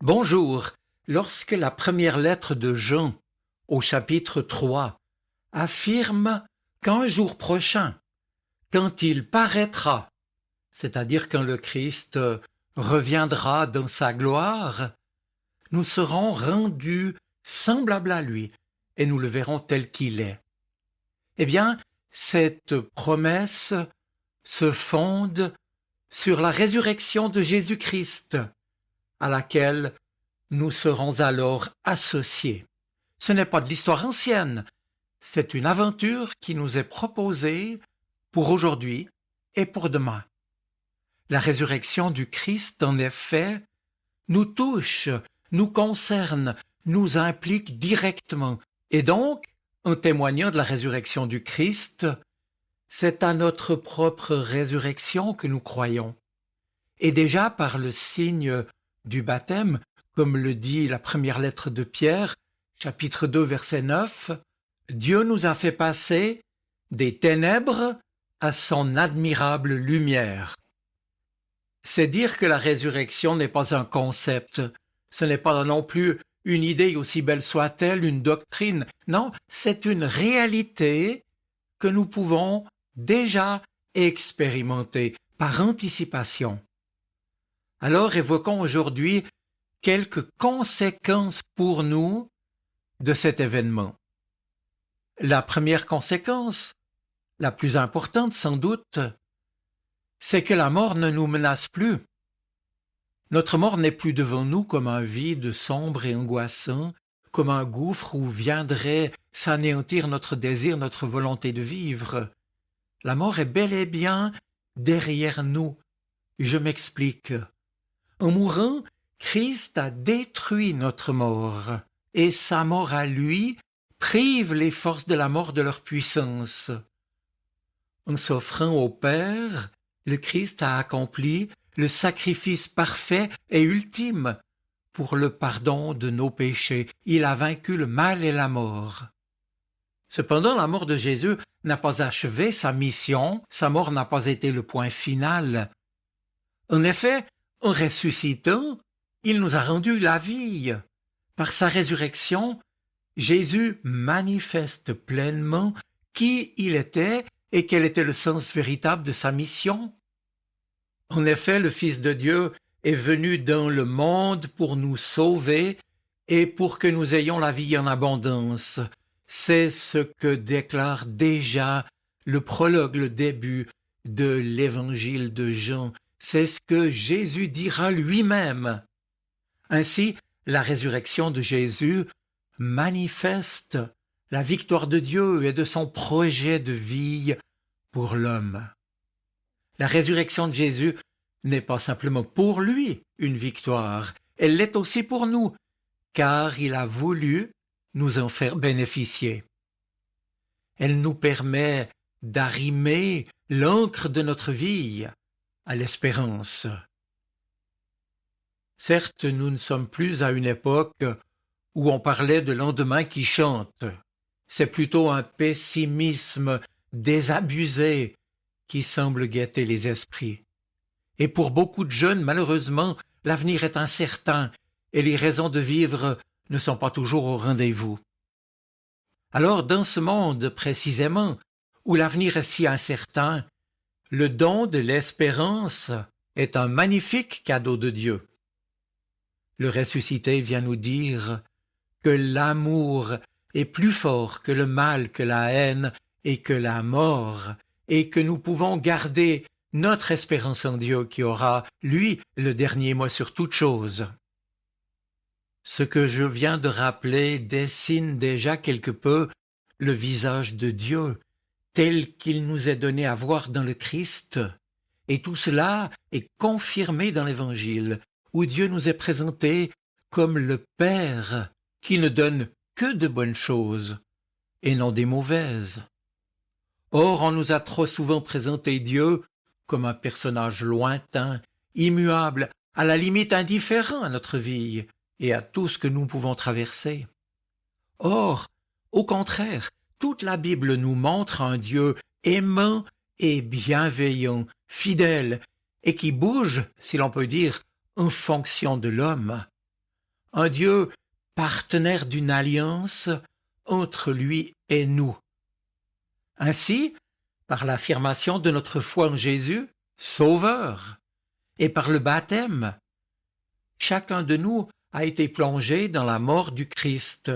Bonjour. Lorsque la première lettre de Jean, au chapitre 3, affirme qu'un jour prochain, quand il paraîtra, c'est-à-dire quand le Christ reviendra dans sa gloire, nous serons rendus semblables à lui et nous le verrons tel qu'il est. Eh bien, cette promesse se fonde sur la résurrection de Jésus-Christ, à laquelle nous serons alors associés. Ce n'est pas de l'histoire ancienne, c'est une aventure qui nous est proposée pour aujourd'hui et pour demain. La résurrection du Christ, en effet, nous touche, nous concerne, nous implique directement. Et donc, en témoignant de la résurrection du Christ, c'est à notre propre résurrection que nous croyons. Et déjà par le signe du baptême, comme le dit la première lettre de Pierre, chapitre 2, verset 9, Dieu nous a fait passer des ténèbres à son admirable lumière. C'est dire que la résurrection n'est pas un concept, ce n'est pas non plus une idée aussi belle soit-elle, une doctrine. Non, c'est une réalité que nous pouvons déjà expérimenter par anticipation. Alors évoquons aujourd'hui quelques conséquences pour nous de cet événement. La première conséquence, la plus importante sans doute, c'est que la mort ne nous menace plus. Notre mort n'est plus devant nous comme un vide sombre et angoissant, comme un gouffre où viendrait s'anéantir notre désir, notre volonté de vivre. La mort est bel et bien derrière nous. Je m'explique. En mourant, Christ a détruit notre mort, et sa mort à lui prive les forces de la mort de leur puissance. En s'offrant au Père, le Christ a accompli le sacrifice parfait et ultime pour le pardon de nos péchés. Il a vaincu le mal et la mort. Cependant, la mort de Jésus n'a pas achevé sa mission, sa mort n'a pas été le point final. En effet, en ressuscitant, il nous a rendu la vie. Par sa résurrection, Jésus manifeste pleinement qui il était et quel était le sens véritable de sa mission. En effet, le Fils de Dieu est venu dans le monde pour nous sauver et pour que nous ayons la vie en abondance. C'est ce que déclare déjà le prologue, le début de l'évangile de Jean. C'est ce que Jésus dira lui-même. Ainsi, la résurrection de Jésus manifeste la victoire de Dieu et de son projet de vie pour l'homme. La résurrection de Jésus n'est pas simplement pour lui une victoire, elle l'est aussi pour nous, car il a voulu nous en faire bénéficier. Elle nous permet d'arrimer l'encre de notre vie à l'espérance. Certes, nous ne sommes plus à une époque où on parlait de lendemain qui chante. C'est plutôt un pessimisme désabusé qui semble guetter les esprits. Et pour beaucoup de jeunes, malheureusement, l'avenir est incertain et les raisons de vivre ne sont pas toujours au rendez-vous. Alors, dans ce monde précisément, où l'avenir est si incertain, le don de l'espérance est un magnifique cadeau de Dieu. Le ressuscité vient nous dire que l'amour est plus fort que le mal, que la haine et que la mort, et que nous pouvons garder notre espérance en Dieu qui aura, lui, le dernier mot sur toute chose. Ce que je viens de rappeler dessine déjà quelque peu le visage de Dieu, tel qu'il nous est donné à voir dans le Christ, et tout cela est confirmé dans l'Évangile, où Dieu nous est présenté comme le Père qui ne donne que de bonnes choses et non des mauvaises. Or, on nous a trop souvent présenté Dieu comme un personnage lointain, immuable, à la limite indifférent à notre vie et à tout ce que nous pouvons traverser. Or, au contraire, toute la Bible nous montre un Dieu aimant et bienveillant, fidèle, et qui bouge, si l'on peut dire, en fonction de l'homme. un Dieu partenaire d'une alliance entre lui et nous. Ainsi, par l'affirmation de notre foi en Jésus, Sauveur, et par le baptême, chacun de nous a été plongé dans la mort du Christ.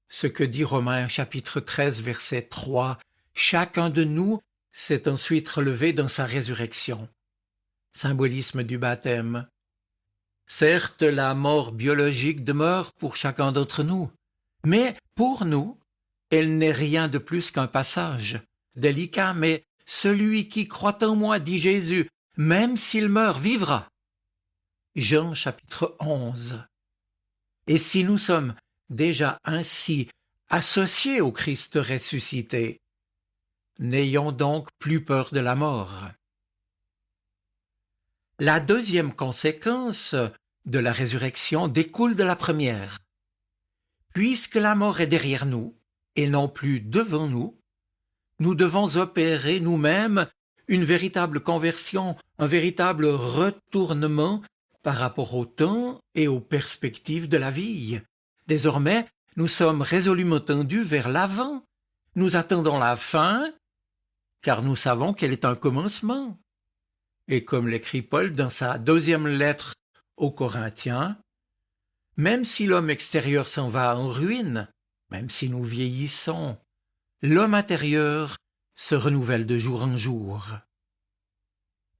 Ce que dit Romains chapitre 13 verset 3, chacun de nous s'est ensuite relevé dans sa résurrection. Symbolisme du baptême. Certes, la mort biologique demeure pour chacun d'entre nous, mais pour nous, elle n'est rien de plus qu'un passage, délicat, mais celui qui croit en moi, dit Jésus, même s'il meurt, vivra. Jean chapitre 11. Et si nous sommes déjà ainsi associés au Christ ressuscité, n'ayons donc plus peur de la mort. La deuxième conséquence de la résurrection découle de la première. Puisque la mort est derrière nous, et non plus devant nous, nous devons opérer nous-mêmes une véritable conversion, un véritable retournement par rapport au temps et aux perspectives de la vie. Désormais, nous sommes résolument tendus vers l'avant. Nous attendons la fin, car nous savons qu'elle est un commencement. Et comme l'écrit Paul dans sa deuxième lettre aux Corinthiens, même si l'homme extérieur s'en va en ruine, même si nous vieillissons, l'homme intérieur se renouvelle de jour en jour.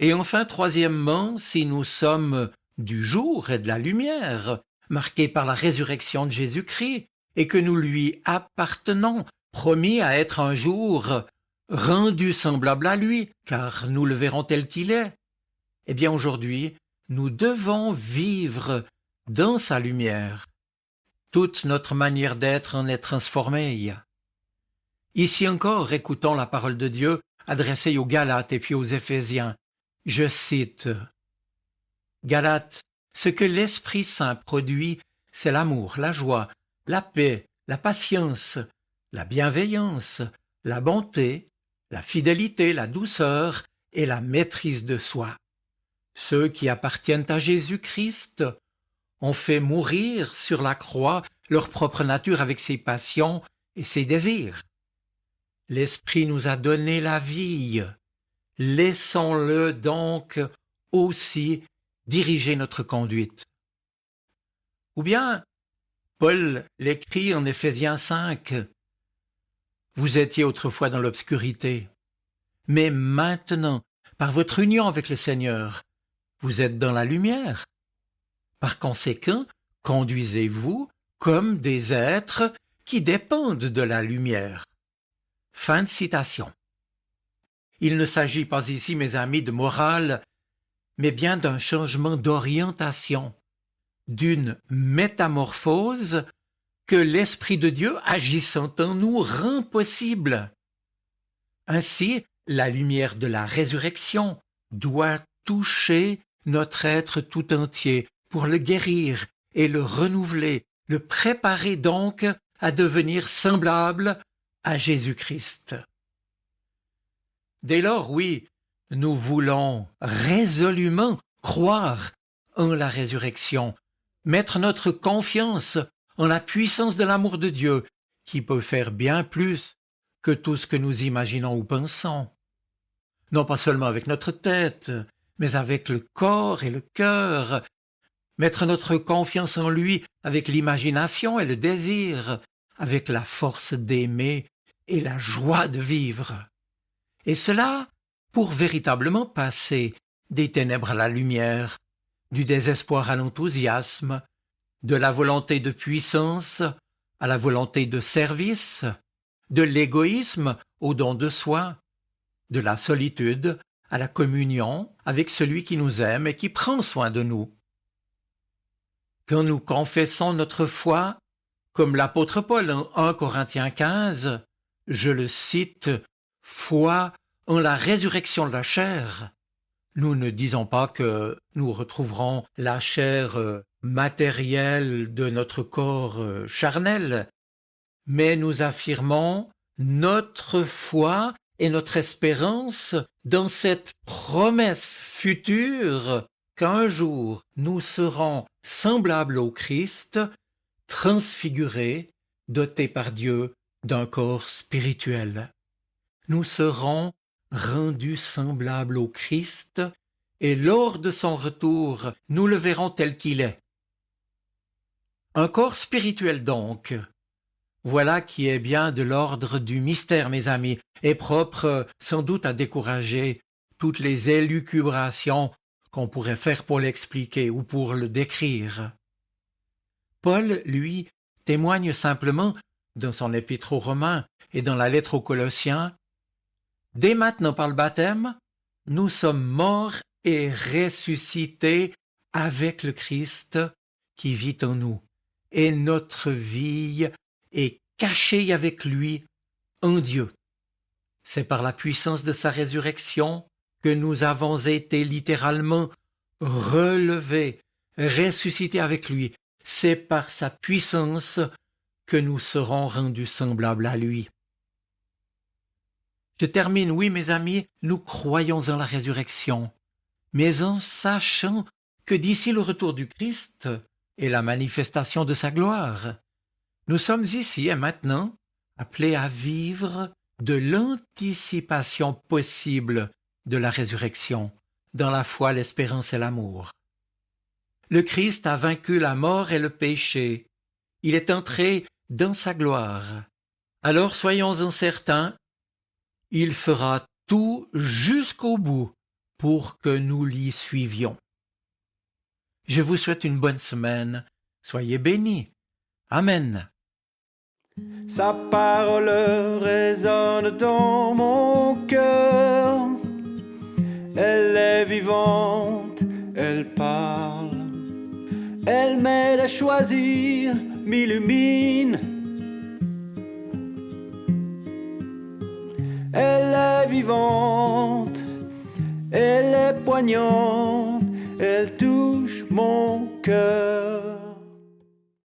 Et enfin, troisièmement, si nous sommes du jour et de la lumière, marqués par la résurrection de Jésus-Christ, et que nous lui appartenons, promis à être un jour rendu semblable à lui, car nous le verrons tel qu'il est, eh bien aujourd'hui, nous devons vivre dans sa lumière. Toute notre manière d'être en est transformée. Ici encore, écoutons la parole de Dieu adressée aux Galates et puis aux Éphésiens. Je cite « Galates, ce que l'Esprit Saint produit, c'est l'amour, la joie, la paix, la patience, la bienveillance, la bonté, la fidélité, la douceur et la maîtrise de soi. Ceux qui appartiennent à Jésus-Christ ont fait mourir sur la croix leur propre nature avec ses passions et ses désirs. L'Esprit nous a donné la vie. Laissons-le donc aussi diriger notre conduite. Ou bien, Paul l'écrit en Éphésiens 5, « Vous étiez autrefois dans l'obscurité, mais maintenant, par votre union avec le Seigneur, vous êtes dans la lumière. Par conséquent, conduisez-vous comme des êtres qui dépendent de la lumière. » Fin de citation. Il ne s'agit pas ici, mes amis, de morale, mais bien d'un changement d'orientation, d'une métamorphose que l'Esprit de Dieu, agissant en nous, rend possible. Ainsi, la lumière de la résurrection doit toucher notre être tout entier pour le guérir et le renouveler, le préparer donc à devenir semblable à Jésus-Christ. Dès lors, oui, nous voulons résolument croire en la résurrection, mettre notre confiance en la puissance de l'amour de Dieu, qui peut faire bien plus que tout ce que nous imaginons ou pensons. Non pas seulement avec notre tête, mais avec le corps et le cœur, mettre notre confiance en lui avec l'imagination et le désir, avec la force d'aimer et la joie de vivre. Et cela pour véritablement passer des ténèbres à la lumière, du désespoir à l'enthousiasme, de la volonté de puissance à la volonté de service, de l'égoïsme au don de soi, de la solitude à la communion avec celui qui nous aime et qui prend soin de nous. Quand nous confessons notre foi, comme l'apôtre Paul en 1 Corinthiens 15, je le cite, « foi en la résurrection de la chair », nous ne disons pas que nous retrouverons la chair matérielle de notre corps charnel, mais nous affirmons notre foi et notre espérance dans cette promesse future qu'un jour nous serons semblable au Christ, transfiguré, doté par Dieu d'un corps spirituel. Nous serons rendus semblables au Christ, et lors de son retour, nous le verrons tel qu'il est. Un corps spirituel donc. Voilà qui est bien de l'ordre du mystère, mes amis, et propre sans doute à décourager toutes les élucubrations qu'on pourrait faire pour l'expliquer ou pour le décrire. Paul, lui, témoigne simplement, dans son épître aux Romains et dans la lettre aux Colossiens, « Dès maintenant par le baptême, nous sommes morts et ressuscités avec le Christ qui vit en nous, et notre vie est cachée avec lui en Dieu. C'est par la puissance de sa résurrection que nous avons été littéralement relevés, ressuscités avec lui. C'est par sa puissance que nous serons rendus semblables à lui. » Je termine, oui, mes amis, nous croyons en la résurrection, mais en sachant que d'ici le retour du Christ et la manifestation de sa gloire, nous sommes ici et maintenant appelés à vivre de l'anticipation possible de la résurrection, dans la foi, l'espérance et l'amour. Le Christ a vaincu la mort et le péché. Il est entré dans sa gloire. Alors soyons-en certains, il fera tout jusqu'au bout pour que nous l'y suivions. Je vous souhaite une bonne semaine. Soyez bénis. Amen. Sa parole résonne dans mon cœur. Elle est vivante, elle parle. Elle m'aide à choisir, m'illumine. Elle est vivante, elle est poignante, elle touche mon cœur.